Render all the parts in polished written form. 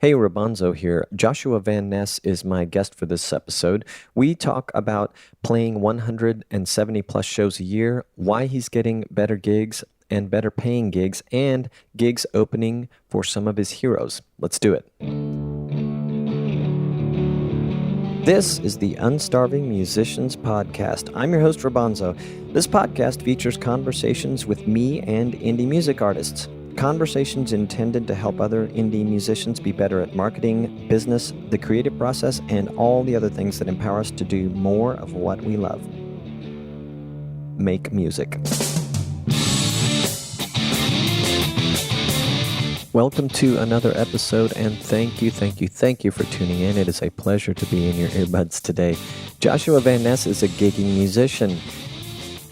Hey, Rabanzo here. Joshua Van Ness is my guest for this episode. We talk about playing 170 plus shows a year, why he's getting better gigs and better paying gigs, and gigs opening for some of his heroes. Let's do it. This is the Unstarving Musicians Podcast. I'm your host, Rabanzo. This podcast features conversations with me and indie music artists. Conversations intended to help other indie musicians be better at marketing, business, the creative process, and all the other things that empower us to do more of what we love. Make music. Welcome to another episode, and thank you for tuning in. It is a pleasure to be in your earbuds today. Joshua Van Ness is a gigging musician.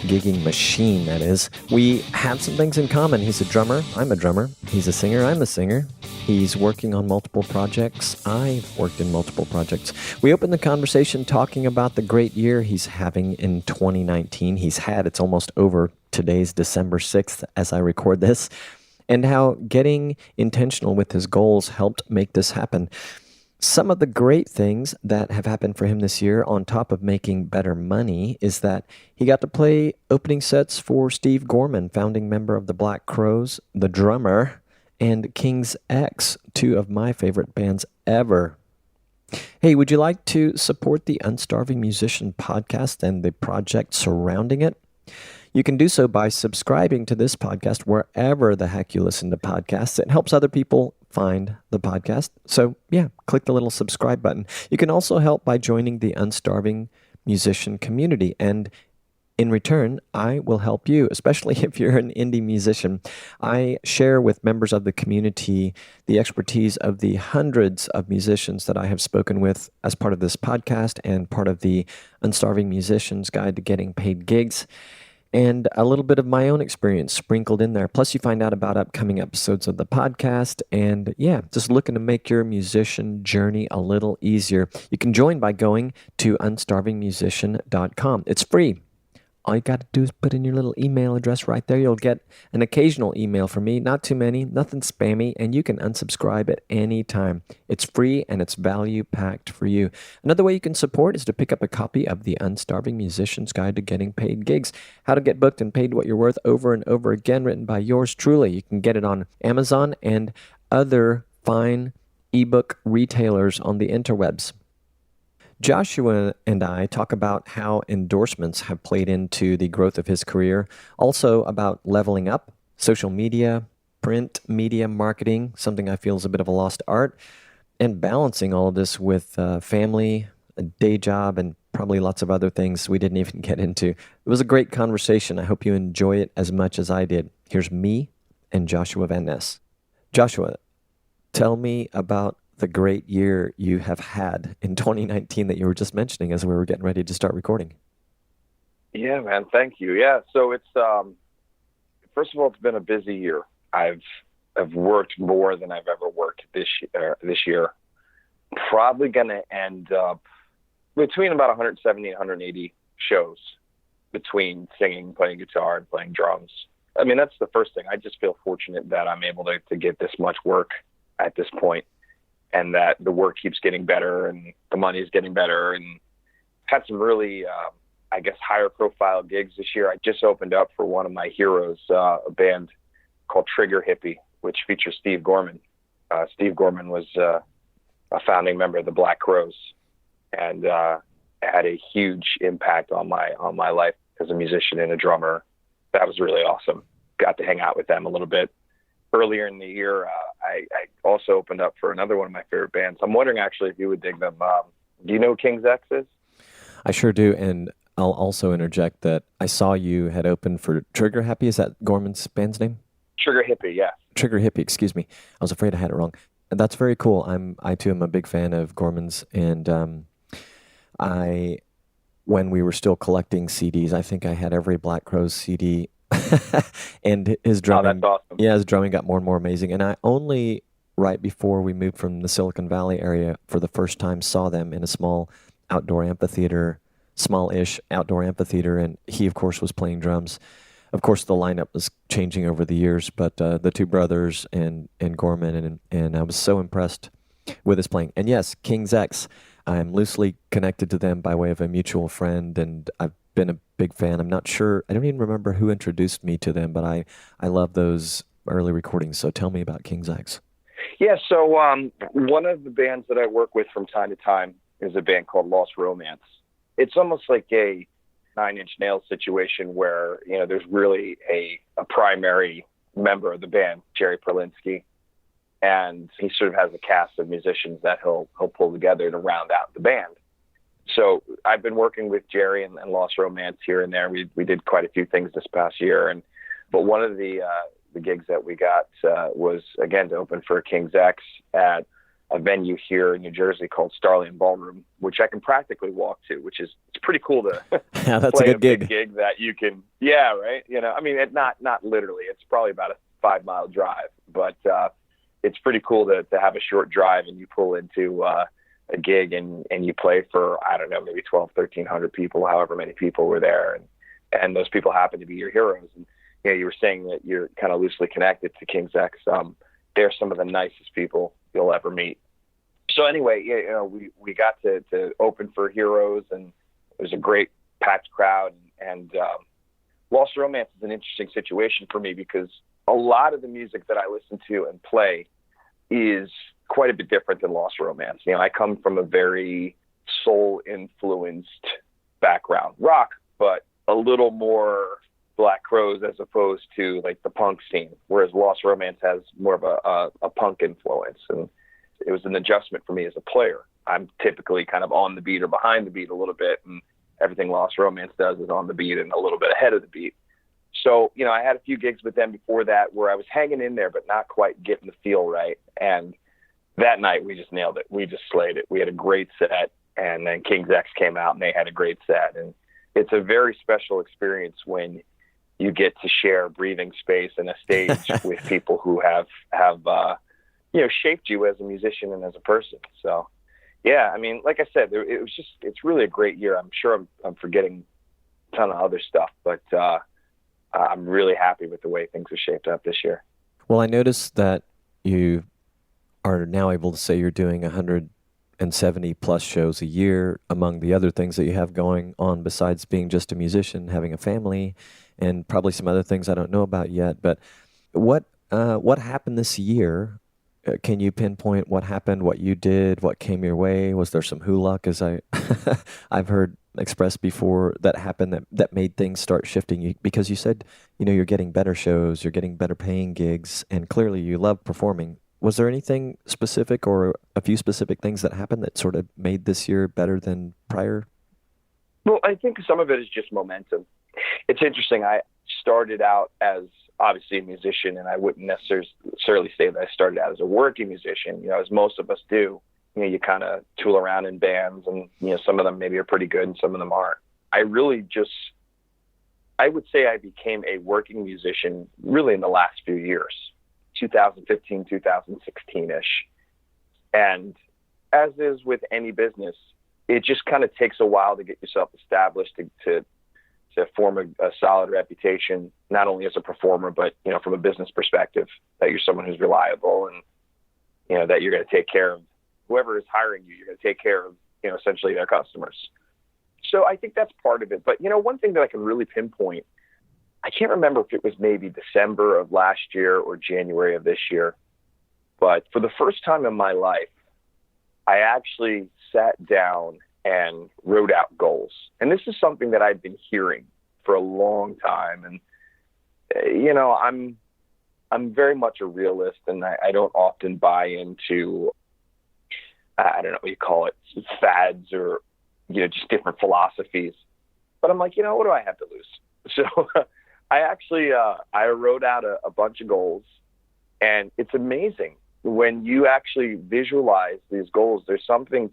Gigging machine, that is. We have some things in common. He's a drummer. I'm a drummer. He's a singer. I'm a singer. He's working on multiple projects. I've worked in multiple projects. We opened the conversation talking about the great year he's having in 2019. It's almost over. Today's December 6th as I record this. And how getting intentional with his goals helped make this happen. Some of the great things that have happened for him this year, on top of making better money, is that he got to play opening sets for Steve Gorman, founding member of the Black Crowes, the drummer, and King's X, two of my favorite bands ever. Hey, would you like to support the Unstarving Musician podcast and the project surrounding it? You can do so by subscribing to this podcast wherever the heck you listen to podcasts. It helps other people find the podcast. So yeah, click the little subscribe button. You can also help by joining the Unstarving Musician community. And in return, I will help you, especially if you're an indie musician. I share with members of the community the expertise of the hundreds of musicians that I have spoken with as part of this podcast and part of the Unstarving Musician's Guide to Getting Paid Gigs. And a little bit of my own experience sprinkled in there. Plus, you find out about upcoming episodes of the podcast. And yeah, just looking to make your musician journey a little easier. You can join by going to unstarvingmusician.com. It's free. All you got to do is put in your little email address right there. You'll get an occasional email from me, not too many, nothing spammy, and you can unsubscribe at any time. It's free and it's value-packed for you. Another way you can support is to pick up a copy of the Unstarving Musician's Guide to Getting Paid Gigs, How to Get Booked and Paid What You're Worth over and over again, written by yours truly. You can get it on Amazon and other fine ebook retailers on the interwebs. Joshua and I talk about how endorsements have played into the growth of his career, also about leveling up, social media, print media marketing, something I feel is a bit of a lost art, and balancing all of this with family, a day job, and probably lots of other things we didn't even get into. It was a great conversation. I hope you enjoy it as much as I did. Here's me and Joshua Van Ness. Joshua, tell me about the great year you have had in 2019 that you were just mentioning as we were getting ready to start recording. Yeah, man. Thank you. Yeah. So it's, first of all, it's been a busy year. I've worked more than I've ever worked this year. Probably going to end up between about 170 and 180 shows between singing, playing guitar, and playing drums. I mean, that's the first thing. I just feel fortunate that I'm able to get this much work at this point, and that the work keeps getting better and the money is getting better, and had some really, higher profile gigs this year. I just opened up for one of my heroes, a band called Trigger Hippie, which features Steve Gorman. Steve Gorman was a founding member of the Black Crowes, and had a huge impact on my life as a musician and a drummer. That was really awesome. Got to hang out with them a little bit. Earlier in the year, I also opened up for another one of my favorite bands. I'm wondering, actually, if you would dig them. Do you know who King's X is? I sure do, and I'll also interject that I saw you had opened for Trigger Happy. Is that Gorman's band's name? Trigger Hippie, yeah. Trigger Hippie, excuse me. I was afraid I had it wrong. That's very cool. I too am a big fan of Gorman's, and when we were still collecting CDs, I think I had every Black Crowes CD. And his drumming, that's awesome. Yeah, his drumming got more and more amazing. And I only, right before we moved from the Silicon Valley area, for the first time saw them in a small outdoor amphitheater, small-ish outdoor amphitheater, and he, of course, was playing drums. Of course, the lineup was changing over the years, but the two brothers and Gorman, and I was so impressed with us playing. And yes, King's X, I'm loosely connected to them by way of a mutual friend, and I've been a big fan. I'm not sure, I don't even remember who introduced me to them, but I love those early recordings. So tell me about King's X. Yeah, so one of the bands that I work with from time to time is a band called Lost Romance. It's almost like a Nine Inch Nails situation where, there's really a primary member of the band, Jerry Perlinsky, and he sort of has a cast of musicians that he'll pull together to round out the band. So I've been working with Jerry and Lost Romance here and there. We did quite a few things this past year, but one of the gigs that we got was again to open for King's X at a venue here in New Jersey called Starling Ballroom, which I can practically walk to, which is it's pretty cool to yeah, that's play a good gig. big gig that you can, yeah, right. I mean, not literally. It's probably about a 5-mile drive, but it's pretty cool to have a short drive and you pull into a gig and you play for, I don't know, maybe 1,200-1,300 people, however many people were there. And those people happen to be your heroes. And, you were saying that you're kind of loosely connected to King's X. They're some of the nicest people you'll ever meet. So anyway, we got to open for heroes, and it was a great packed crowd. And Lost Romance is an interesting situation for me because a lot of the music that I listen to and play is quite a bit different than Lost Romance. I come from a very soul-influenced background, rock, but a little more Black Crowes as opposed to like the punk scene, whereas Lost Romance has more of a punk influence. And it was an adjustment for me as a player. I'm typically kind of on the beat or behind the beat a little bit, and everything Lost Romance does is on the beat and a little bit ahead of the beat. So, I had a few gigs with them before that where I was hanging in there, but not quite getting the feel right. And that night we just nailed it. We just slayed it. We had a great set, and then King's X came out and they had a great set. And it's a very special experience when you get to share breathing space and a stage with people who have shaped you as a musician and as a person. So, yeah, I mean, like I said, it's really a great year. I'm sure I'm forgetting a ton of other stuff, but I'm really happy with the way things are shaped up this year. Well, I noticed that you are now able to say you're doing 170 plus shows a year, among the other things that you have going on besides being just a musician, having a family, and probably some other things I don't know about yet. But what happened this year? Can you pinpoint what happened, what you did, what came your way? Was there some luck, as I've heard expressed before, that happened that made things start shifting? Because you said, you're getting better shows, you're getting better paying gigs, and clearly you love performing. Was there anything specific or a few specific things that happened that sort of made this year better than prior? Well, I think some of it is just momentum. It's interesting. I started out as obviously a musician, and I wouldn't necessarily say that I started out as a working musician, as most of us do. You kind of tool around in bands, and, some of them maybe are pretty good and some of them aren't. I would say I became a working musician really in the last few years, 2015, 2016-ish. And as is with any business, it just kind of takes a while to get yourself established, to form a solid reputation, not only as a performer, but, from a business perspective, that you're someone who's reliable and, that you're going to take care of whoever is hiring you. You're going to take care of, essentially their customers. So I think that's part of it. But, one thing that I can really pinpoint, I can't remember if it was maybe December of last year or January of this year, but for the first time in my life, I actually sat down and wrote out goals. And this is something that I've been hearing for a long time. And, I'm very much a realist, and I don't often buy into, I don't know what you call it, fads or, just different philosophies. But I'm like, what do I have to lose? So I actually, I wrote out a bunch of goals, and it's amazing when you actually visualize these goals. There's something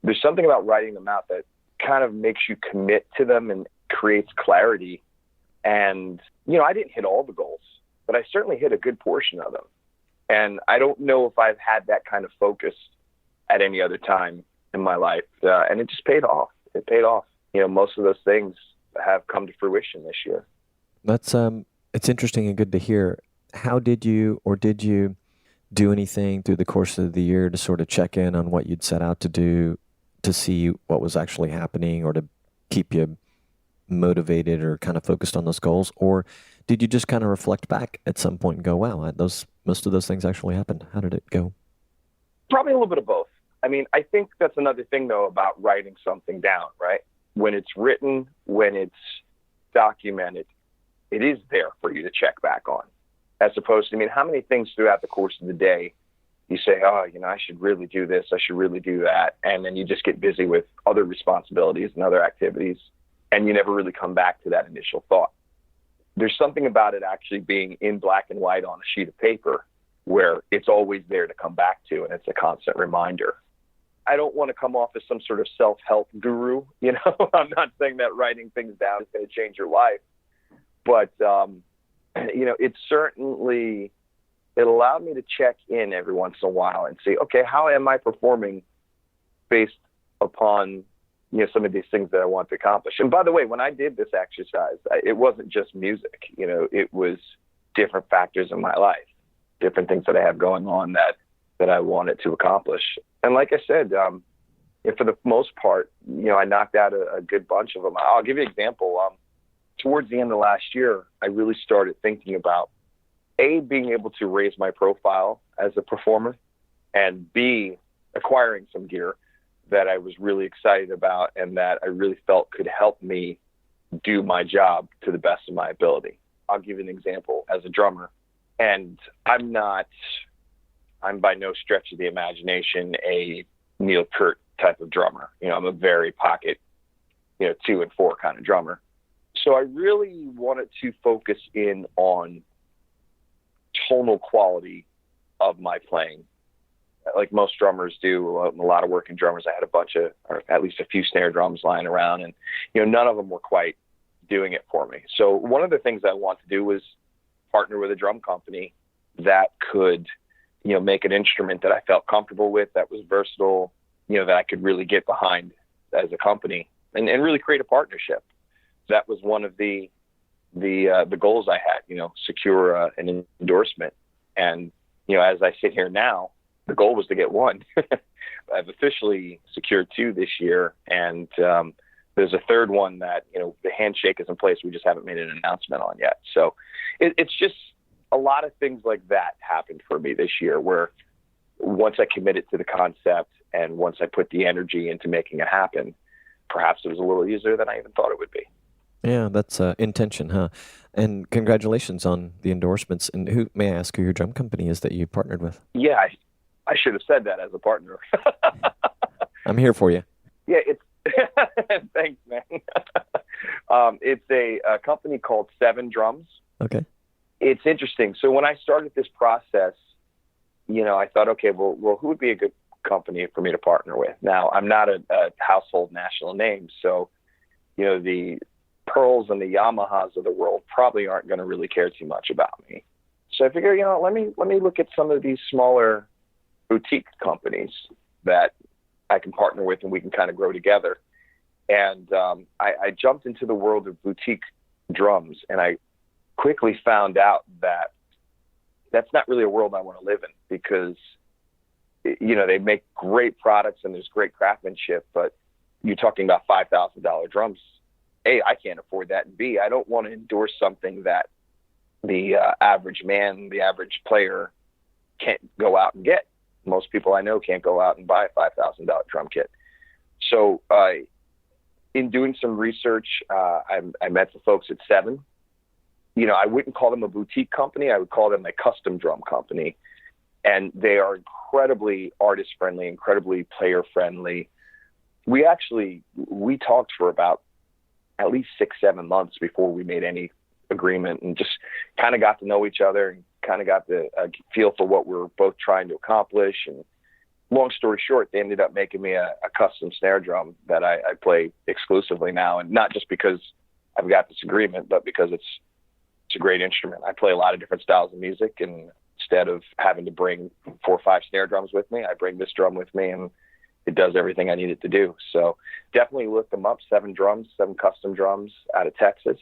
about writing them out that kind of makes you commit to them and creates clarity. And, I didn't hit all the goals, but I certainly hit a good portion of them. And I don't know if I've had that kind of focus at any other time in my life. And it just paid off. It paid off. Most of those things have come to fruition this year. That's, it's interesting and good to hear. How did you do anything through the course of the year to sort of check in on what you'd set out to do, to see what was actually happening, or to keep you motivated or kind of focused on those goals? Or did you just kind of reflect back at some point and go, wow, most of those things actually happened? How did it go? Probably a little bit of both. I mean, I think that's another thing, though, about writing something down, right? When it's written, when it's documented, it is there for you to check back on. As opposed to, I mean, how many things throughout the course of the day you say, oh, I should really do this, I should really do that. And then you just get busy with other responsibilities and other activities, and you never really come back to that initial thought. There's something about it actually being in black and white on a sheet of paper where it's always there to come back to, and it's a constant reminder. I don't want to come off as some sort of self-help guru. I'm not saying that writing things down is going to change your life, but, it allowed me to check in every once in a while and say, okay, how am I performing based upon, some of these things that I want to accomplish? And by the way, when I did this exercise, it wasn't just music, it was different factors in my life, different things that I have going on that I wanted to accomplish. And like I said, for the most part, I knocked out a good bunch of them. I'll give you an example. Towards the end of last year, I really started thinking about A, being able to raise my profile as a performer, and B, acquiring some gear that I was really excited about and that I really felt could help me do my job to the best of my ability. I'll give you an example as a drummer. And I'm by no stretch of the imagination a Neil Peart type of drummer. I'm a very pocket, 2 and 4 kind of drummer. So I really wanted to focus in on tonal quality of my playing, like most drummers do. A lot of working drummers. I had or at least a few snare drums lying around, and none of them were quite doing it for me. So one of the things I wanted to do was partner with a drum company that could, make an instrument that I felt comfortable with, that was versatile, that I could really get behind as a company, and really create a partnership. That was one of the goals I had, secure an endorsement. And, as I sit here now, the goal was to get one. I've officially secured 2 this year. And there's a third one that, the handshake is in place. We just haven't made an announcement on yet. So it's just a lot of things like that happened for me this year, where once I committed to the concept and once I put the energy into making it happen, perhaps it was a little easier than I even thought it would be. Yeah, that's intention, huh? And congratulations on the endorsements. And may I ask who your drum company is that you partnered with? Yeah, I should have said that as a partner. I'm here for you. Yeah, it's thanks, man. It's a company called 7 Drums. Okay. It's interesting. So when I started this process, I thought, okay, well, who would be a good company for me to partner with? Now, I'm not a household national name, so the Pearls and the Yamahas of the world probably aren't going to really care too much about me. So I figured, let me look at some of these smaller boutique companies that I can partner with and we can kind of grow together. And I jumped into the world of boutique drums, and I quickly found out that that's not really a world I want to live in, because, they make great products and there's great craftsmanship, but you're talking about $5,000 drums. A, I can't afford that. And B, I don't want to endorse something that the average man, the average player can't go out and get. Most people I know can't go out and buy a $5,000 drum kit. So in doing some research, I met the folks at 7. I wouldn't call them a boutique company. I would call them a custom drum company. And they are incredibly artist-friendly, incredibly player-friendly. We talked for about at least 6-7 months before we made any agreement, and just kind of got to know each other and kind of got the feel for what we're both trying to accomplish. And long story short, they ended up making me a custom snare drum that I play exclusively now. And not just because I've got this agreement, but because it's a great instrument. I play a lot of different styles of music, and instead of having to bring 4 or 5 snare drums with me, I bring this drum with me, and it does everything I need it to do. So definitely look them up. 7 Drums, 7 custom drums out of Texas.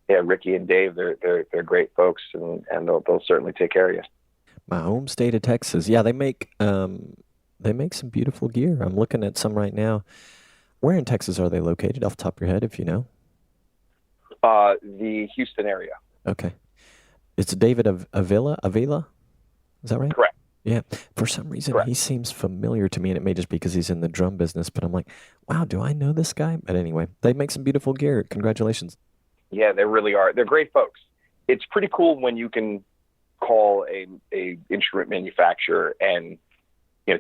Yeah, Ricky and Dave, they're great folks, and they'll certainly take care of you. My home state of Texas. Yeah, they make some beautiful gear. I'm looking at some right now. Where in Texas are they located off the top of your head, if you know? The Houston area. Okay. It's David Avila? Is that right? Correct. Yeah. For some reason, Correct. he seems familiar to me, and it may just be because he's in the drum business, but I'm like, wow, do I know this guy? But anyway, they make some beautiful gear. Congratulations. Yeah, they really are. They're great folks. It's pretty cool when you can call a instrument manufacturer and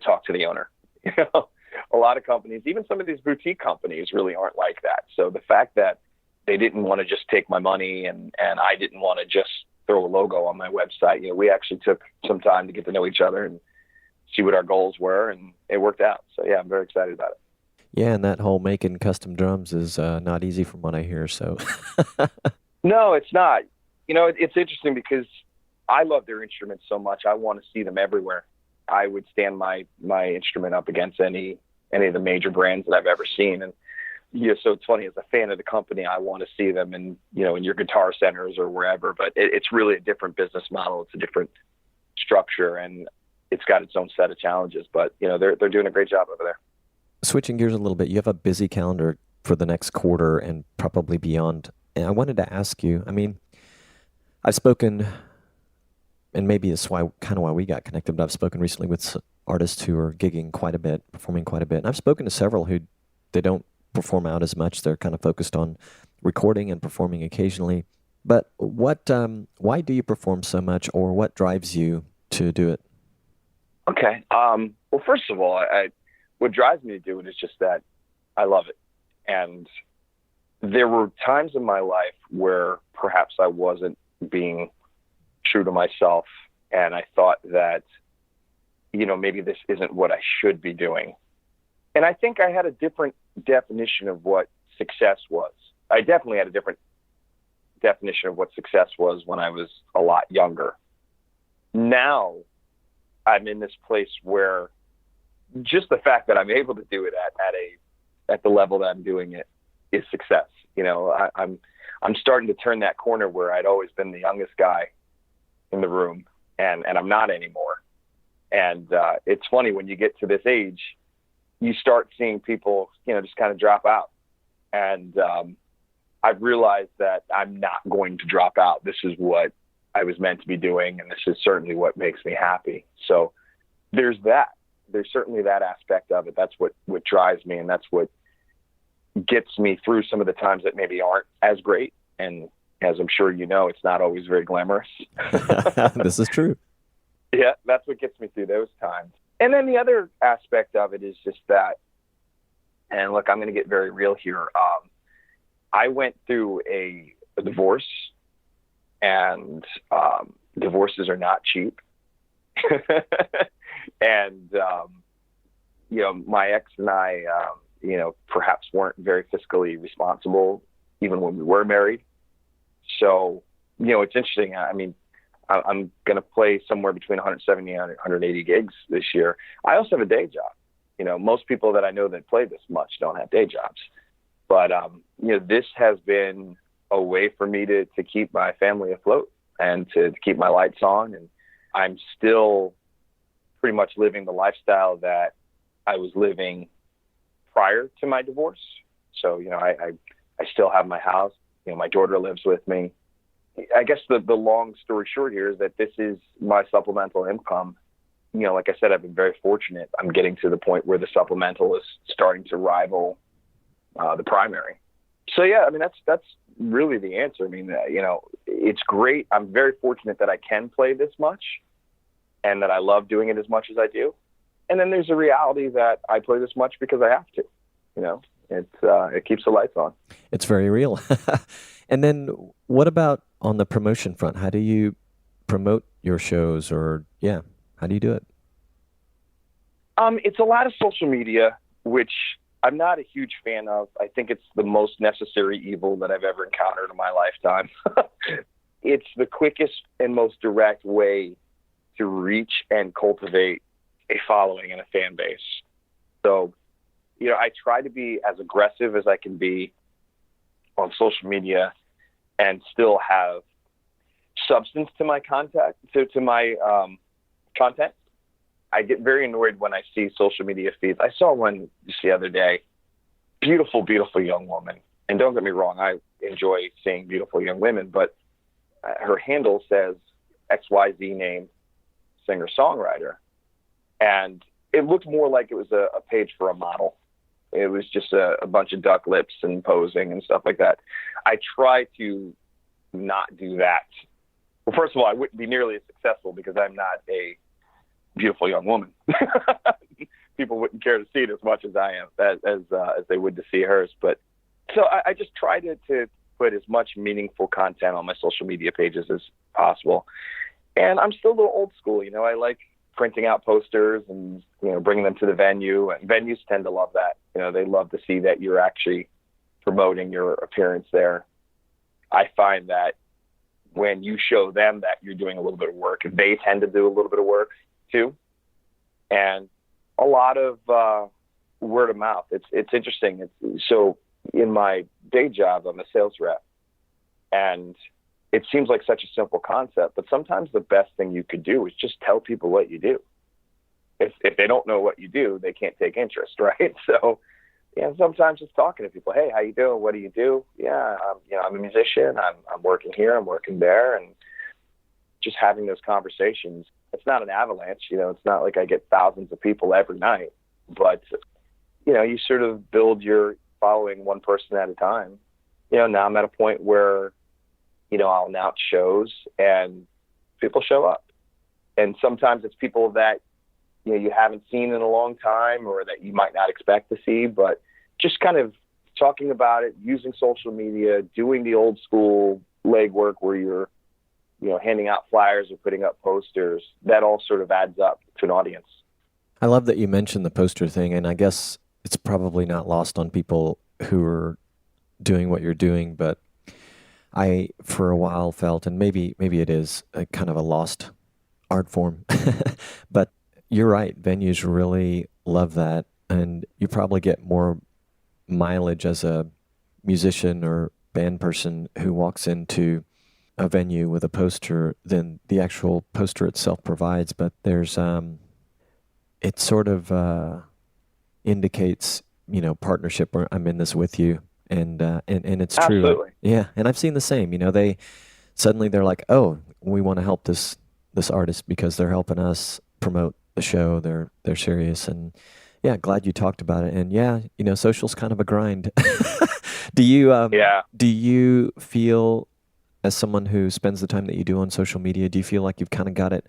talk to the owner. You know, a lot of companies, even some of these boutique companies, really aren't like that. So the fact that they didn't want to just take my money and I didn't want to just throw a logo on my website. We actually took some time to get to know each other and see what our goals were, and it worked out. So yeah, I'm very excited about it. Yeah, and that whole making custom drums is not easy from what I hear. So, No, it's not. It's interesting because I love their instruments so much. I want to see them everywhere. I would stand my instrument up against any of the major brands that I've ever seen. And so it's funny, as a fan of the company, I want to see them in your Guitar Centers or wherever. But it's really a different business model. It's a different structure, and it's got its own set of challenges. But they're doing a great job over there. switching gears a little bit, you have a busy calendar for the next quarter and probably beyond. And I wanted to ask you, I mean, I've spoken, and maybe it's why kind of why we got connected, but I've spoken recently with artists who are gigging quite a bit, performing quite a bit. And I've spoken to several who they don't perform out as much. They're kind of focused on recording and performing occasionally. But why do you perform so much, or what drives you to do it? Okay. Well, first of all, what drives me to do it is just that I love it. And there were times in my life where perhaps I wasn't being true to myself. And I thought that, maybe this isn't what I should be doing. And I think I had a different definition of what success was. I definitely had a different definition of what success was when I was a lot younger. Now I'm in this place where just the fact that I'm able to do it at the level that I'm doing it is success. I'm starting to turn that corner where I'd always been the youngest guy in the room, and I'm not anymore. And it's funny, when you get to this age, you start seeing people, just kind of drop out. And I've realized that I'm not going to drop out. This is what I was meant to be doing, and this is certainly what makes me happy. So there's that. There's certainly that aspect of it. That's what drives me, and that's what gets me through some of the times that maybe aren't as great. And as I'm sure you know, it's not always very glamorous. This is true. Yeah, that's what gets me through those times. And then the other aspect of it is just that, and look, I'm going to get very real here. I went through a divorce, and divorces are not cheap. And, my ex and I, perhaps weren't very fiscally responsible even when we were married. So, it's interesting. I mean, I'm going to play somewhere between 170 and 180 gigs this year. I also have a day job. Most people that I know that play this much don't have day jobs. But, this has been a way for me to keep my family afloat and to keep my lights on. And I'm still pretty much living the lifestyle that I was living prior to my divorce. So, I still have my house. My daughter lives with me. I guess the long story short here is that this is my supplemental income. Like I said, I've been very fortunate. I'm getting to the point where the supplemental is starting to rival the primary. So yeah, I mean, that's really the answer. I mean, it's great. I'm very fortunate that I can play this much and that I love doing it as much as I do. And then there's a reality that I play this much because I have to. It keeps the lights on. It's very real. And then what about on the promotion front? How do you promote your shows, or how do you do it? It's a lot of social media, which I'm not a huge fan of. I think it's the most necessary evil that I've ever encountered in my lifetime. It's the quickest and most direct way to reach and cultivate a following and a fan base. So, I try to be as aggressive as I can be on social media and still have substance to my contact, to my content. I get very annoyed when I see social media feeds. I saw one just the other day. Beautiful, beautiful young woman. And don't get me wrong, I enjoy seeing beautiful young women, but her handle says XYZ name, singer-songwriter. And it looked more like it was a page for a model. It was just a bunch of duck lips and posing and stuff like that. I try to not do that. Well, first of all, I wouldn't be nearly as successful because I'm not a beautiful young woman. People wouldn't care to see it as much as I am, as they would to see hers. But so I just try to put as much meaningful content on my social media pages as possible. And I'm still a little old school. I like printing out posters and, bringing them to the venue. And venues tend to love that. They love to see that you're actually promoting your appearance there. I find that when you show them that you're doing a little bit of work, they tend to do a little bit of work too. And a lot of word of mouth. It's interesting. So in my day job, I'm a sales rep, and it seems like such a simple concept, but sometimes the best thing you could do is just tell people what you do. If they don't know what you do, they can't take interest, right? So, sometimes just talking to people, hey, how you doing? What do you do? Yeah, I'm a musician. I'm working here. I'm working there, and just having those conversations. It's not an avalanche, it's not like I get thousands of people every night, but, you sort of build your following one person at a time. Now I'm at a point where, I'll announce shows and people show up. And sometimes it's people that, you haven't seen in a long time or that you might not expect to see, but just kind of talking about it, using social media, doing the old school legwork where you're, handing out flyers or putting up posters, that all sort of adds up to an audience. I love that you mentioned the poster thing, and I guess it's probably not lost on people who are doing what you're doing, but I, for a while, felt, and maybe it is a kind of a lost art form, but you're right. Venues really love that, and you probably get more mileage as a musician or band person who walks into a venue with a poster than the actual poster itself provides. But there's it sort of indicates partnership, or I'm in this with you, and it's true. Absolutely. Yeah, and I've seen the same. They're like, oh, we want to help this artist because they're helping us promote the show. They're serious, and yeah, glad you talked about it. And yeah, social's kind of a grind. Do you feel, as someone who spends the time that you do on social media, do you feel like you've kind of got it?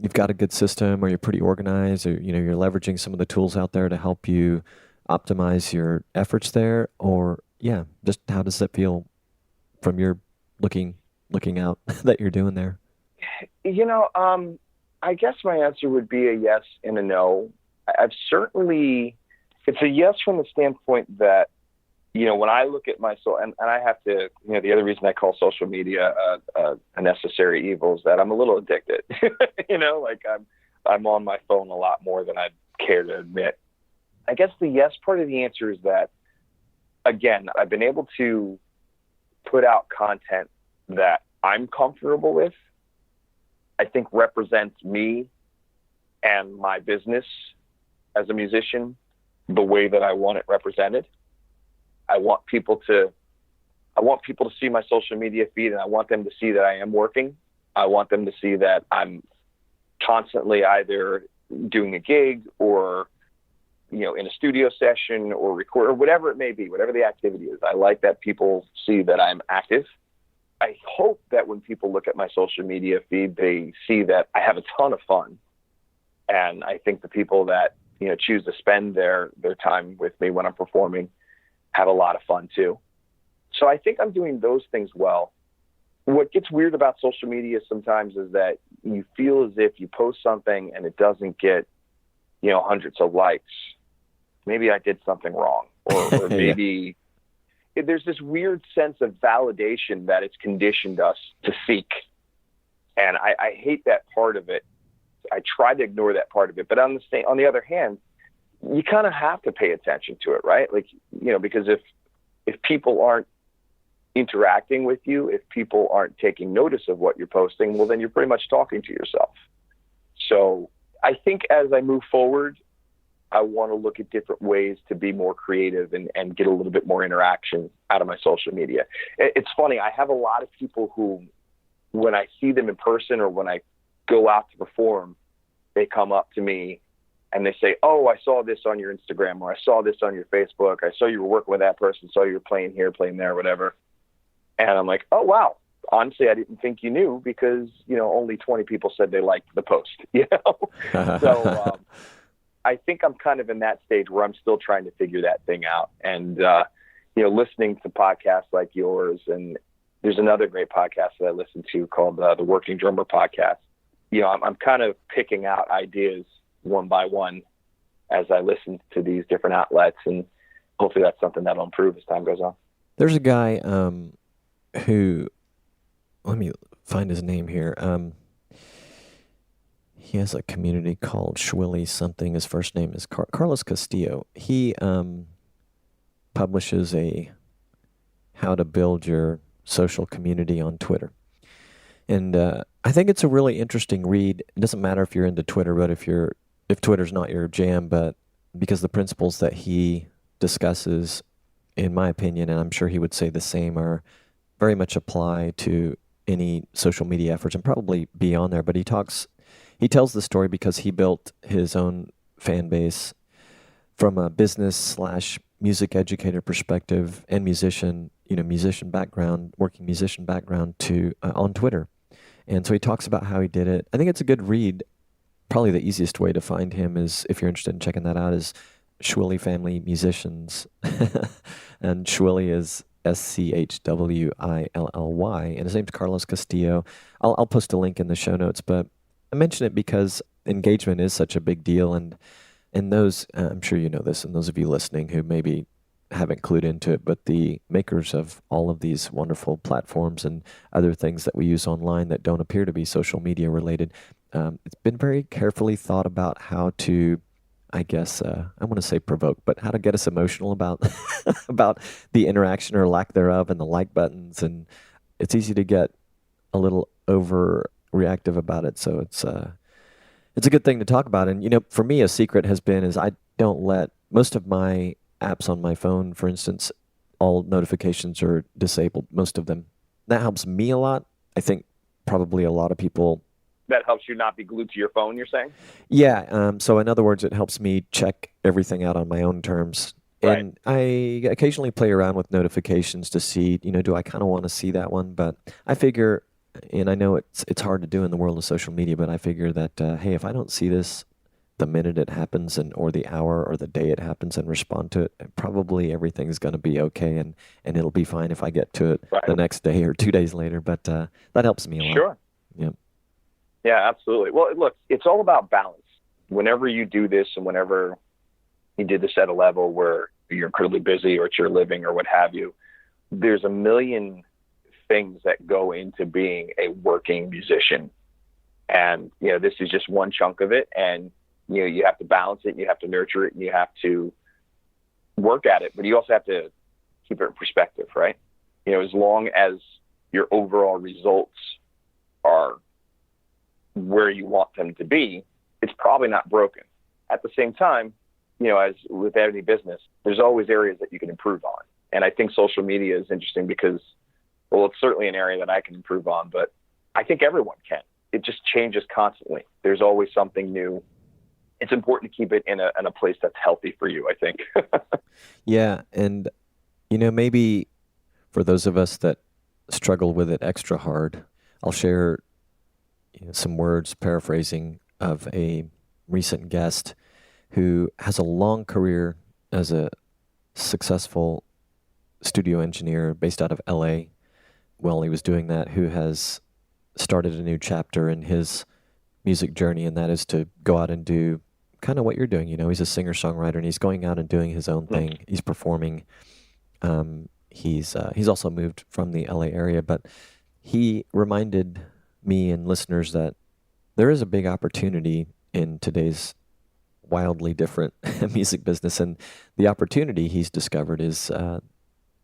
You've got a good system, or you're pretty organized, or you're leveraging some of the tools out there to help you optimize your efforts there? Or yeah, just how does that feel from your looking out that you're doing there? I guess my answer would be a yes and a no. It's a yes from the standpoint that, when I look at and I have to, the other reason I call social media a necessary evil is that I'm a little addicted. I'm on my phone a lot more than I'd care to admit. I guess the yes part of the answer is that, again, I've been able to put out content that I'm comfortable with, I think represents me and my business as a musician the way that I want it represented. I want people to see my social media feed, and I want them to see that I am working. I want them to see that I'm constantly either doing a gig or, in a studio session or record or whatever it may be, whatever the activity is. I like that people see that I'm active. I hope that when people look at my social media feed, they see that I have a ton of fun. And I think the people that, choose to spend their time with me when I'm performing have a lot of fun too. So I think I'm doing those things well. What gets weird about social media sometimes is that you feel as if you post something and it doesn't get, hundreds of likes. Maybe I did something wrong, or maybe there's this weird sense of validation that it's conditioned us to seek. And I hate that part of it. I try to ignore that part of it. But on the other hand, you kind of have to pay attention to it, right? Because if people aren't interacting with you, if people aren't taking notice of what you're posting, well, then you're pretty much talking to yourself. So I think as I move forward, I want to look at different ways to be more creative and get a little bit more interaction out of my social media. It's funny. I have a lot of people who, when I see them in person or when I go out to perform, they come up to me and they say, "Oh, I saw this on your Instagram, or I saw this on your Facebook. I saw you were working with that person, saw you were playing here, playing there, whatever." And I'm like, "Oh, wow. Honestly, I didn't think you knew because, only 20 people said they liked the post." So I think I'm kind of in that stage where I'm still trying to figure that thing out. And, listening to podcasts like yours, and there's another great podcast that I listen to called the Working Drummer Podcast. I'm kind of picking out ideas one by one as I listen to these different outlets, and hopefully that's something that'll improve as time goes on. There's a guy who, let me find his name here. He has a community called Schwilly something. His first name is Carlos Castillo. He publishes a how to build your social community on Twitter. And I think it's a really interesting read. It doesn't matter if you're into Twitter, but if Twitter's not your jam, but because the principles that he discusses, in my opinion, and I'm sure he would say the same, are very much apply to any social media efforts and probably beyond there. But he tells the story because he built his own fan base from a business/music educator perspective and musician background, working musician background to on Twitter. And so he talks about how he did it. I think it's a good read. Probably the easiest way to find him is, if you're interested in checking that out, is Schwilly Family Musicians. And Schwilly is Schwilly, and his name's Carlos Castillo. I'll post a link in the show notes, but I mention it because engagement is such a big deal, and those, I'm sure you know this, and those of you listening who maybe haven't clued into it, but the makers of all of these wonderful platforms and other things that we use online that don't appear to be social media related, it's been very carefully thought about how to, I guess, I want to say provoke, but how to get us emotional about about the interaction or lack thereof and the like buttons. And it's easy to get a little overreactive about it. So it's a good thing to talk about. And, for me, a secret has been is I don't let most of my apps on my phone, for instance, all notifications are disabled, most of them. That helps me a lot. I think probably a lot of people. That helps you not be glued to your phone, you're saying? Yeah. So in other words, it helps me check everything out on my own terms. Right. And I occasionally play around with notifications to see, do I kind of want to see that one? But I figure, and I know it's hard to do in the world of social media, but I figure that, hey, if I don't see this the minute it happens or the hour or the day it happens and respond to it, probably everything's going to be okay, and it'll be fine if I get to it the next day or 2 days later. But that helps me a lot. Sure. Yep. Yeah, absolutely. Well, look, it's all about balance. Whenever you do this and whenever you did this at a level where you're incredibly busy or it's your living or what have you, there's a million things that go into being a working musician. And, this is just one chunk of it. And, you have to balance it, and you have to nurture it, and you have to work at it. But you also have to keep it in perspective, right? As long as your overall results are where you want them to be, it's probably not broken. At the same time, as with any business, there's always areas that you can improve on. And I think social media is interesting because, well, it's certainly an area that I can improve on, but I think everyone can. It just changes constantly. There's always something new. It's important to keep it in a place that's healthy for you, I think. Yeah. And, maybe for those of us that struggle with it extra hard, I'll share some words paraphrasing of a recent guest who has a long career as a successful studio engineer based out of LA. While he was doing that, who has started a new chapter in his music journey, and that is to go out and do kind of what you're doing. He's a singer-songwriter, and he's going out and doing his own thing. He's performing. He's also moved from the LA area, but he reminded me and listeners that there is a big opportunity in today's wildly different music business, and the opportunity he's discovered is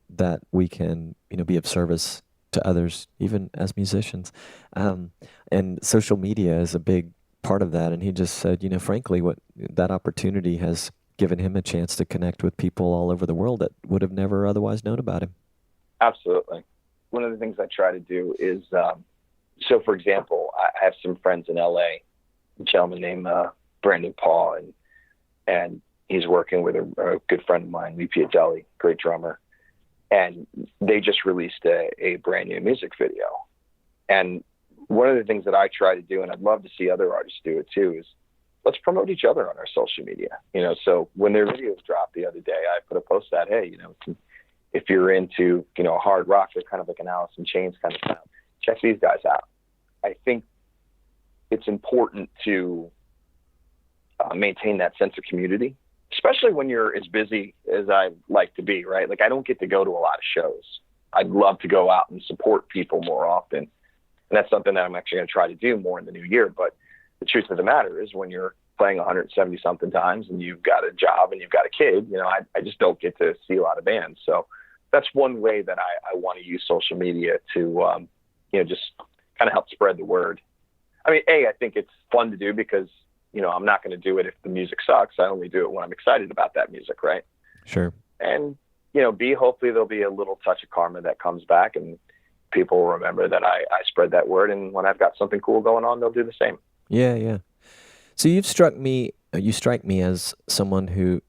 that we can, be of service to others, even as musicians. And social media is a big part of that, and he just said, frankly, what that opportunity has given him a chance to connect with people all over the world that would have never otherwise known about him. Absolutely. One of the things I try to do is, so for example, I have some friends in LA, a gentleman named Brandon Paul, and he's working with a good friend of mine, Lee Piadelli, great drummer. And they just released a brand new music video. And one of the things that I try to do, and I'd love to see other artists do it too, is let's promote each other on our social media. So when their videos dropped the other day, I put a post out, hey, if you're into, hard rock, they're kind of like an Alice in Chains kind of sound, check these guys out. I think it's important to maintain that sense of community, especially when you're as busy as I like to be, right? Like I don't get to go to a lot of shows. I'd love to go out and support people more often. And that's something that I'm actually going to try to do more in the new year. But the truth of the matter is when you're playing 170 something times and you've got a job and you've got a kid, I just don't get to see a lot of bands. So that's one way that I want to use social media to, just kind of help spread the word. I mean, I think it's fun to do because, I'm not going to do it if the music sucks. I only do it when I'm excited about that music, right? Sure. And, B, hopefully there'll be a little touch of karma that comes back and people will remember that I spread that word. And when I've got something cool going on, they'll do the same. Yeah, yeah. So you strike me as someone who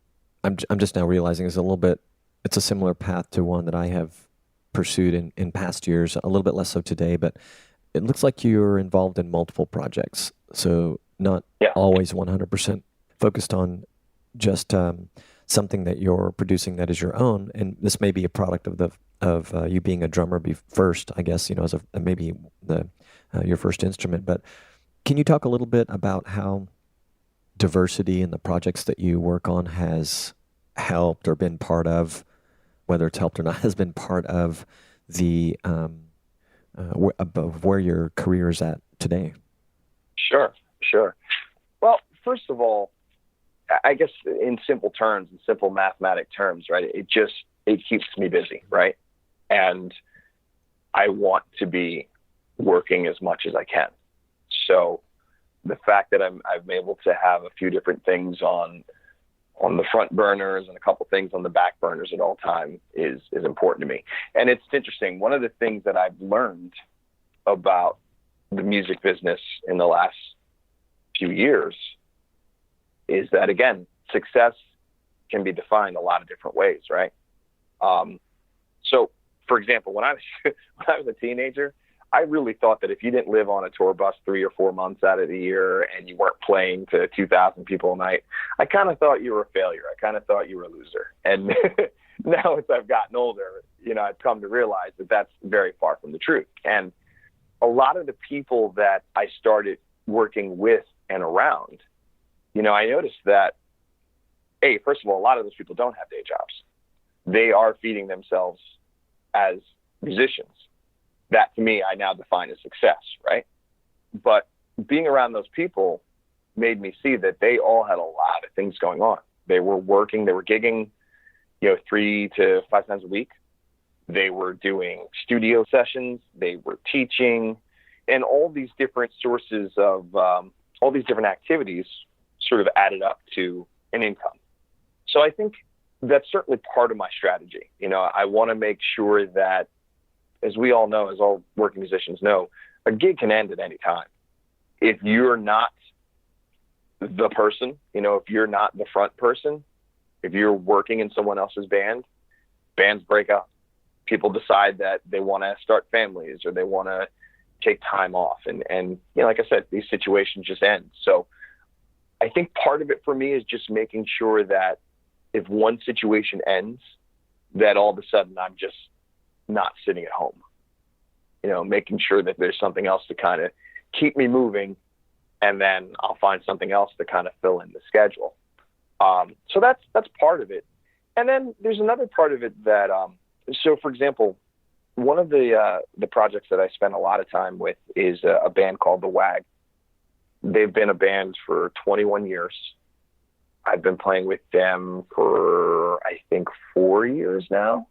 I'm just now realizing is it's a similar path to one that I have pursued in past years, a little bit less so today, but it looks like you're involved in multiple projects. So not always 100% focused on just something that you're producing that is your own. And this may be a product of you being a drummer first, I guess, as maybe your first instrument. But can you talk a little bit about how diversity in the projects that you work on has helped or been part of, whether it's helped or not, has been part of the where your career is at today? Sure. Well, first of all, I guess in simple terms, in simple mathematic terms, right? It keeps me busy, right? And I want to be working as much as I can. So the fact that I'm able to have a few different things on the front burners and a couple things on the back burners at all time is important to me. And it's interesting. One of the things that I've learned about the music business in the last few years is that, again, success can be defined a lot of different ways, right? So, for example, when I was a teenager, I really thought that if you didn't live on a tour bus 3 or 4 months out of the year and you weren't playing to 2,000 people a night, I kind of thought you were a failure. I kind of thought you were a loser. And now as I've gotten older, I've come to realize that that's very far from the truth. And a lot of the people that I started working with and around, I noticed that, first of all, a lot of those people don't have day jobs. They are feeding themselves as musicians. That, to me, I now define as success, right? But being around those people made me see that they all had a lot of things going on. They were working, they were gigging, 3 to 5 times a week. They were doing studio sessions, they were teaching, and all these different sources of all these different activities sort of added up to an income. So I think that's certainly part of my strategy. I want to make sure that, as we all know, as all working musicians know, a gig can end at any time. If you're not the person, if you're not the front person, if you're working in someone else's band, bands break up. People decide that they want to start families or they want to take time off. And like I said, these situations just end. So I think part of it for me is just making sure that if one situation ends, that all of a sudden I'm just not sitting at home, making sure that there's something else to kind of keep me moving, and then I'll find something else to kind of fill in the schedule. So that's part of it. And then there's another part of it that, so for example, one of the projects that I spend a lot of time with is a band called The Wag. They've been a band for 21 years. I've been playing with them for, I think, 4 years now.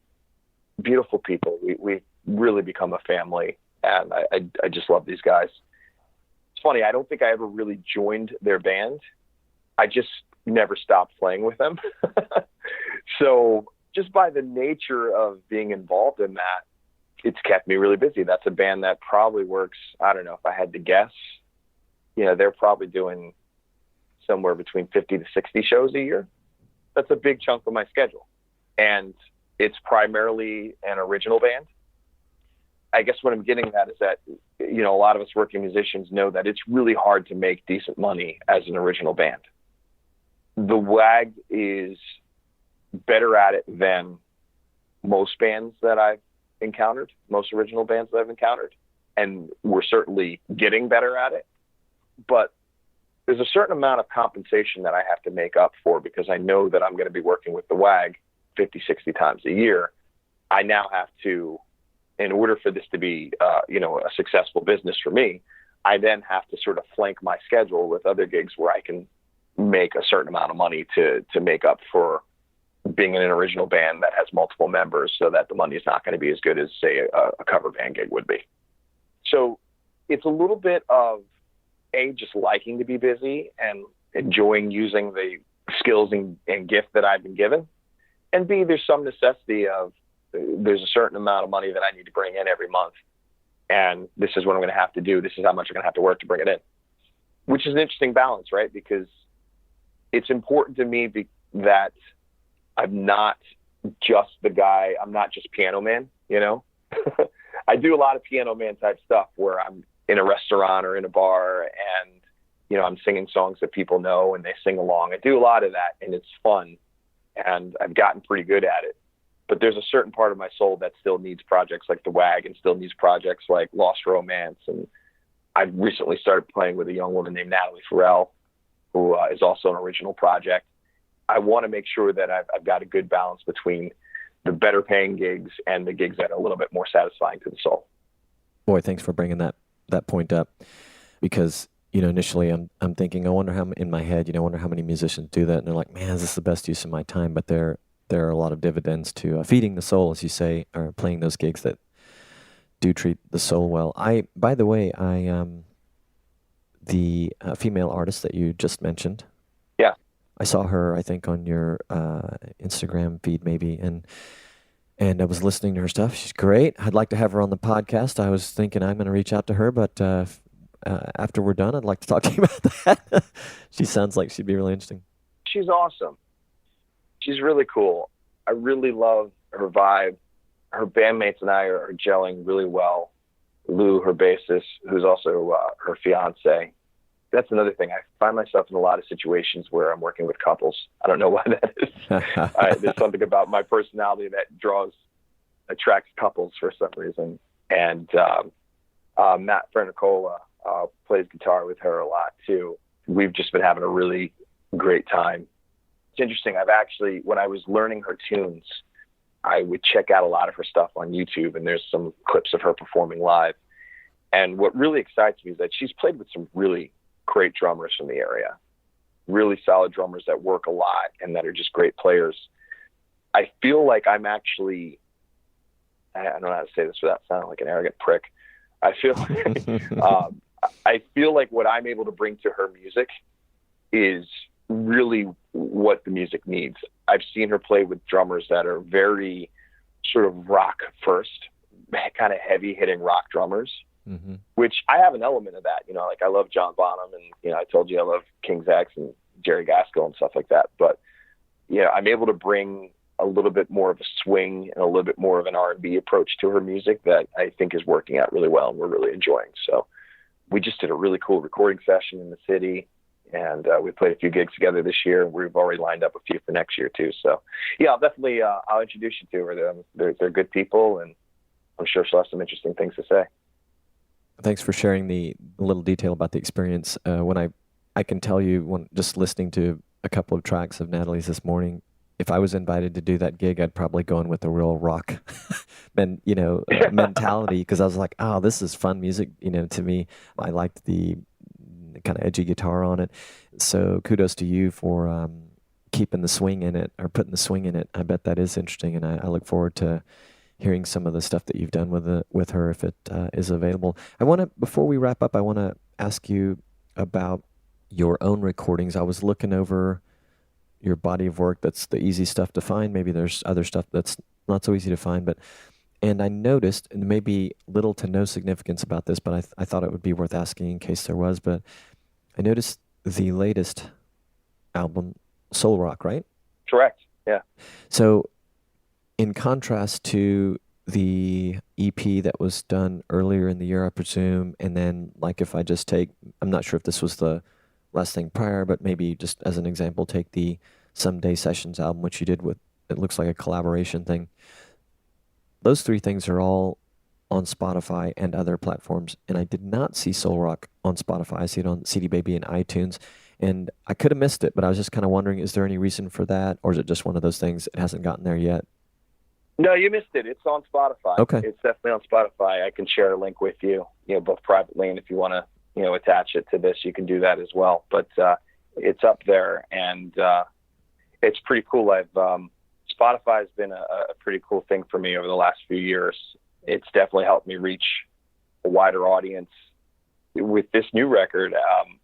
Beautiful people. We really become a family, and I just love these guys. It's funny. I don't think I ever really joined their band. I just never stopped playing with them. So just by the nature of being involved in that, it's kept me really busy. That's a band that probably works, I don't know if I had to guess, they're probably doing somewhere between 50 to 60 shows a year. That's a big chunk of my schedule. And it's primarily an original band. I guess what I'm getting at is that, a lot of us working musicians know that it's really hard to make decent money as an original band. The WAG is better at it than most bands that I've encountered, most original bands that I've encountered. And we're certainly getting better at it. But there's a certain amount of compensation that I have to make up for because I know that I'm going to be working with the WAG 50, 60 times a year. I now have to, in order for this to be, a successful business for me, I then have to sort of flank my schedule with other gigs where I can make a certain amount of money to make up for being in an original band that has multiple members, so that the money is not going to be as good as, say, a cover band gig would be. So it's a little bit of just liking to be busy and enjoying using the skills and gift that I've been given. And B, there's some necessity of there's a certain amount of money that I need to bring in every month. And this is what I'm going to have to do. This is how much I'm going to have to work to bring it in, which is an interesting balance, right? Because it's important to me that I'm not just the guy. I'm not just piano man, I do a lot of piano man type stuff where I'm in a restaurant or in a bar and, I'm singing songs that people know and they sing along. I do a lot of that and it's fun and I've gotten pretty good at it. But there's a certain part of my soul that still needs projects like the WAG and still needs projects like Lost Romance. And I've recently started playing with a young woman named Natalie Farrell, who is also an original project. I want to make sure that I've got a good balance between the better paying gigs and the gigs that are a little bit more satisfying to the soul. Boy, thanks for bringing that point up, because initially I'm thinking, I wonder how, in my head, I wonder how many musicians do that, and they're like, man, this is the best use of my time. But there are a lot of dividends to feeding the soul, as you say, or playing those gigs that do treat the soul well. By the way, the female artist that you just mentioned. Yeah. I saw her, I think, on your Instagram feed maybe, and I was listening to her stuff. She's great. I'd like to have her on the podcast. I was thinking I'm going to reach out to her, but after we're done, I'd like to talk to you about that. She sounds like she'd be really interesting. She's awesome. She's really cool. I really love her vibe. Her bandmates and I are gelling really well. Lou, her bassist, who's also her fiance. That's another thing. I find myself in a lot of situations where I'm working with couples. I don't know why that is. There's something about my personality that attracts couples for some reason. And Matt Fernicola plays guitar with her a lot too. We've just been having a really great time. It's interesting. When I was learning her tunes, I would check out a lot of her stuff on YouTube, and there's some clips of her performing live. And what really excites me is that she's played with some really great drummers from the area, really solid drummers that work a lot and that are just great players. I feel like I'm actually, I don't know how to say this without sounding like an arrogant prick. I feel like what I'm able to bring to her music is really what the music needs. I've seen her play with drummers that are very sort of rock first, kind of heavy hitting rock drummers. Mm-hmm. Which I have an element of that, like I love John Bonham and, I told you I love King's X and Jerry Gaskell and stuff like that. But, I'm able to bring a little bit more of a swing and a little bit more of an R&B approach to her music that I think is working out really well and we're really enjoying. So we just did a really cool recording session in the city and we played a few gigs together this year. We've already lined up a few for next year too. So yeah, I'll definitely, I'll introduce you to her. They're good people and I'm sure she'll have some interesting things to say. Thanks for sharing the little detail about the experience. When I can tell you, when just listening to a couple of tracks of Natalie's this morning, if I was invited to do that gig, I'd probably go in with a real rock, mentality, because I was like, oh, this is fun music. To me, I liked the kind of edgy guitar on it. So kudos to you for keeping the swing in it or putting the swing in it. I bet that is interesting, and I look forward to hearing some of the stuff that you've done with her, if it is available. Before we wrap up, I want to ask you about your own recordings. I was looking over your body of work. That's the easy stuff to find. Maybe there's other stuff that's not so easy to find, and I noticed, and maybe little to no significance about this, but I thought it would be worth asking in case there was, but I noticed the latest album, Soul Rock, right? Correct. Yeah. So in contrast to the EP that was done earlier in the year, I presume, and then like if I just take, I'm not sure if this was the last thing prior, but maybe just as an example, take the Someday Sessions album, which you did with, it looks like a collaboration thing. Those three things are all on Spotify and other platforms, and I did not see Soul Rock on Spotify. I see it on CD Baby and iTunes, and I could have missed it, but I was just kind of wondering, is there any reason for that, or is it just one of those things, it hasn't gotten there yet? No, you missed it. It's on Spotify. Okay. It's definitely on Spotify. I can share a link with you, both privately, and if you want to, attach it to this, you can do that as well. But it's up there, and it's pretty cool. Spotify has been a pretty cool thing for me over the last few years. It's definitely helped me reach a wider audience. With this new record,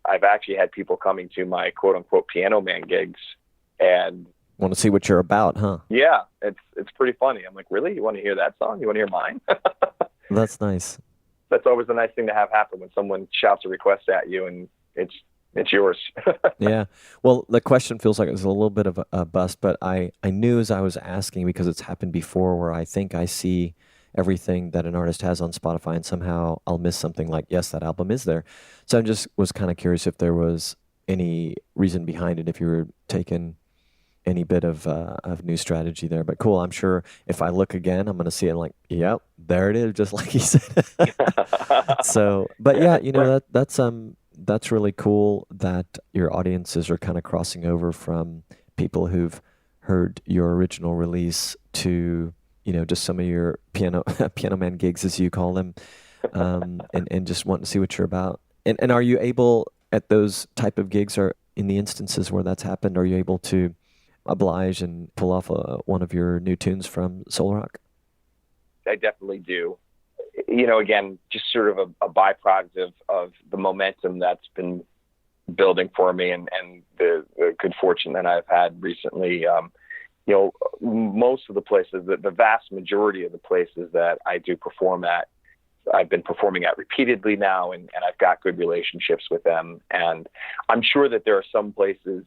I've actually had people coming to my quote-unquote Piano Man gigs, and want to see what you're about, huh? Yeah, it's pretty funny. I'm like, really? You want to hear that song? You want to hear mine? That's nice. That's always a nice thing to have happen when someone shouts a request at you and it's yours. Yeah. Well, the question feels like it was a little bit of a bust, but I knew as I was asking, because it's happened before where I think I see everything that an artist has on Spotify and somehow I'll miss something like, yes, that album is there. So I just was kind of curious if there was any reason behind it, if you were taking any bit of new strategy there. But cool. I'm sure if I look again, I'm going to see it like, yep, there it is, just like you said. So, but yeah, that's really cool that your audiences are kind of crossing over from people who've heard your original release to, just some of your piano man gigs, as you call them, and just wanting to see what you're about. And are you able, at those type of gigs, or in the instances where that's happened, are you able to oblige and pull off one of your new tunes from Soul Rock? I definitely do. Again, just sort of a byproduct of the momentum that's been building for me and the good fortune that I've had recently. Most of the places, the vast majority of the places that I do perform at, I've been performing at repeatedly now, and I've got good relationships with them. And I'm sure that there are some places,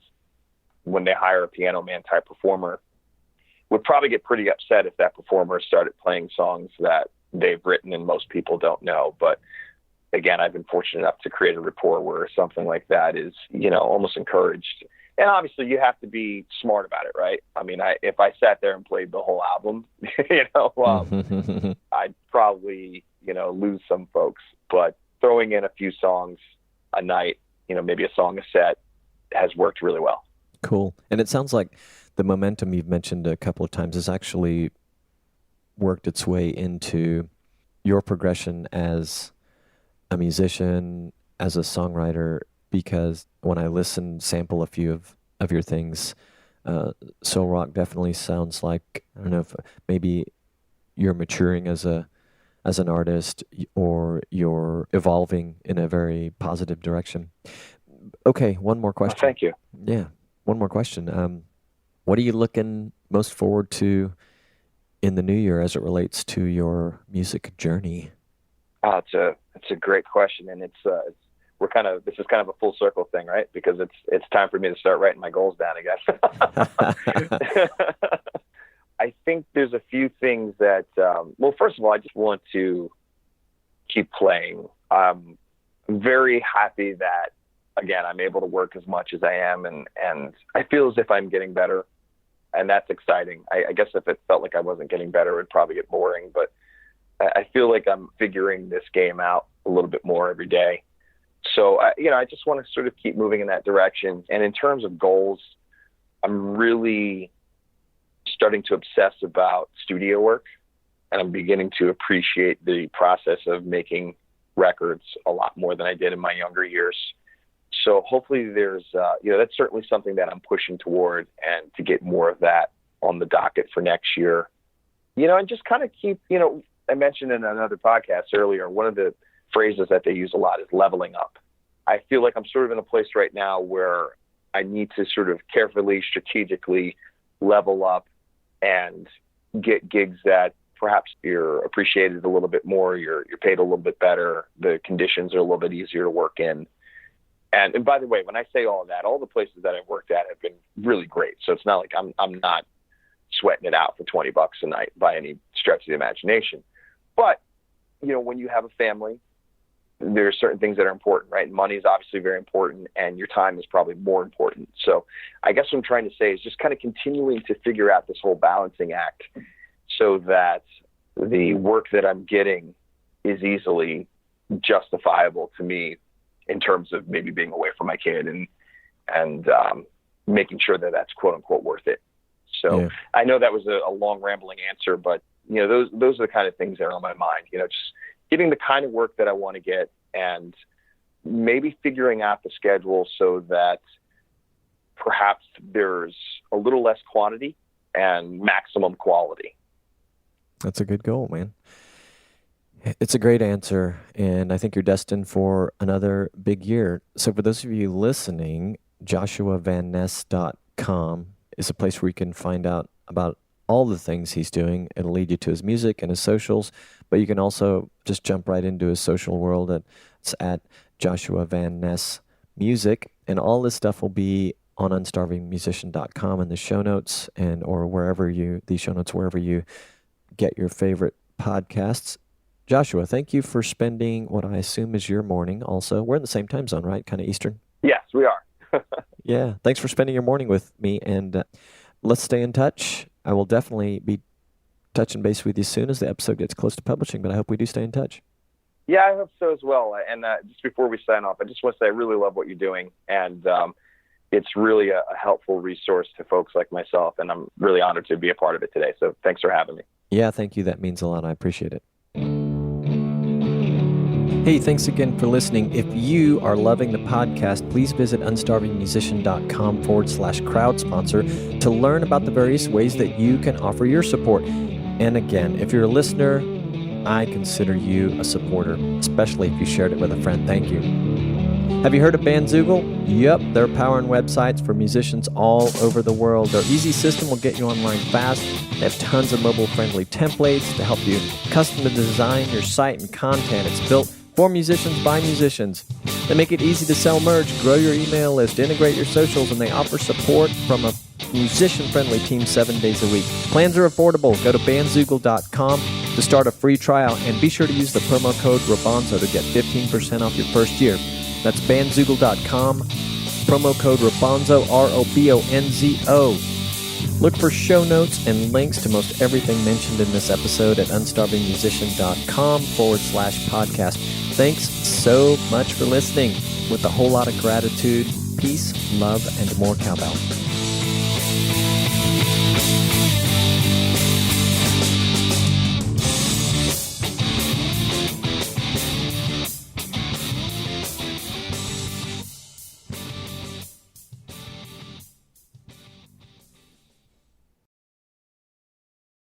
when they hire a Piano Man type performer, would probably get pretty upset if that performer started playing songs that they've written and most people don't know. But again, I've been fortunate enough to create a rapport where something like that is, almost encouraged. And obviously you have to be smart about it, right? I mean, if I sat there and played the whole album, I'd probably, lose some folks. But throwing in a few songs a night, maybe a song a set, has worked really well. Cool. And it sounds like the momentum you've mentioned a couple of times has actually worked its way into your progression as a musician, as a songwriter, because when I sample a few of your things, Soul Rock definitely sounds like, I don't know if maybe you're maturing as an artist, or you're evolving in a very positive direction. Okay, one more question. Thank you. Yeah. One more question. What are you looking most forward to in the new year as it relates to your music journey? It's a great question, and this is kind of a full circle thing, right? Because it's time for me to start writing my goals down, I guess. I think there's a few things that. Well, first of all, I just want to keep playing. I'm very happy that, again, I'm able to work as much as I am, and I feel as if I'm getting better, and that's exciting. I guess if it felt like I wasn't getting better, it would probably get boring, but I feel like I'm figuring this game out a little bit more every day. So, I just want to sort of keep moving in that direction. And in terms of goals, I'm really starting to obsess about studio work, and I'm beginning to appreciate the process of making records a lot more than I did in my younger years. So hopefully there's, that's certainly something that I'm pushing toward, and to get more of that on the docket for next year. and just kind of keep, I mentioned in another podcast earlier, one of the phrases that they use a lot is leveling up. I feel like I'm sort of in a place right now where I need to sort of carefully, strategically level up and get gigs that perhaps you're appreciated a little bit more, you're paid a little bit better, the conditions are a little bit easier to work in. And by the way, when I say all of that, all the places that I've worked at have been really great. So it's not like I'm not sweating it out for $20 a night by any stretch of the imagination. But, when you have a family, there are certain things that are important, right? Money is obviously very important, and your time is probably more important. So I guess what I'm trying to say is just kind of continuing to figure out this whole balancing act so that the work that I'm getting is easily justifiable to me in terms of maybe being away from my kid and making sure that that's quote unquote worth it. So yeah. I know that was a long rambling answer, but those are the kind of things that are on my mind, just getting the kind of work that I want to get and maybe figuring out the schedule so that perhaps there's a little less quantity and maximum quality. That's a good goal, man. It's a great answer, and I think you're destined for another big year. So for those of you listening, joshuavanness.com is a place where you can find out about all the things he's doing. It'll lead you to his music and his socials, but you can also just jump right into his social world. It's at Joshua Van Ness Music, and all this stuff will be on unstarvingmusician.com in the show notes or wherever you get your favorite podcasts. Joshua, thank you for spending what I assume is your morning also. We're in the same time zone, right? Kind of Eastern? Yes, we are. Yeah. Thanks for spending your morning with me, and let's stay in touch. I will definitely be touching base with you soon as the episode gets close to publishing, but I hope we do stay in touch. Yeah, I hope so as well. And just before we sign off, I just want to say I really love what you're doing, and it's really a helpful resource to folks like myself, and I'm really honored to be a part of it today. So thanks for having me. Yeah, thank you. That means a lot. I appreciate it. Hey, thanks again for listening. If you are loving the podcast, please visit unstarvingmusician.com/crowd sponsor to learn about the various ways that you can offer your support. And again, if you're a listener, I consider you a supporter, especially if you shared it with a friend. Thank you. Have you heard of Bandzoogle? Yep, they're powering websites for musicians all over the world. Their easy system will get you online fast. They have tons of mobile-friendly templates to help you custom design your site and content. It's built for musicians by musicians. They make it easy to sell merch, grow your email list, integrate your socials, and they offer support from a musician-friendly team 7 days a week. Plans are affordable. Go to bandzoogle.com to start a free trial, and be sure to use the promo code Robonzo to get 15% off your first year. That's bandzoogle.com, promo code Robonzo, ROBONZO. Look for show notes and links to most everything mentioned in this episode at unstarvingmusician.com/podcast. Thanks so much for listening. With a whole lot of gratitude, peace, love, and more cowbell.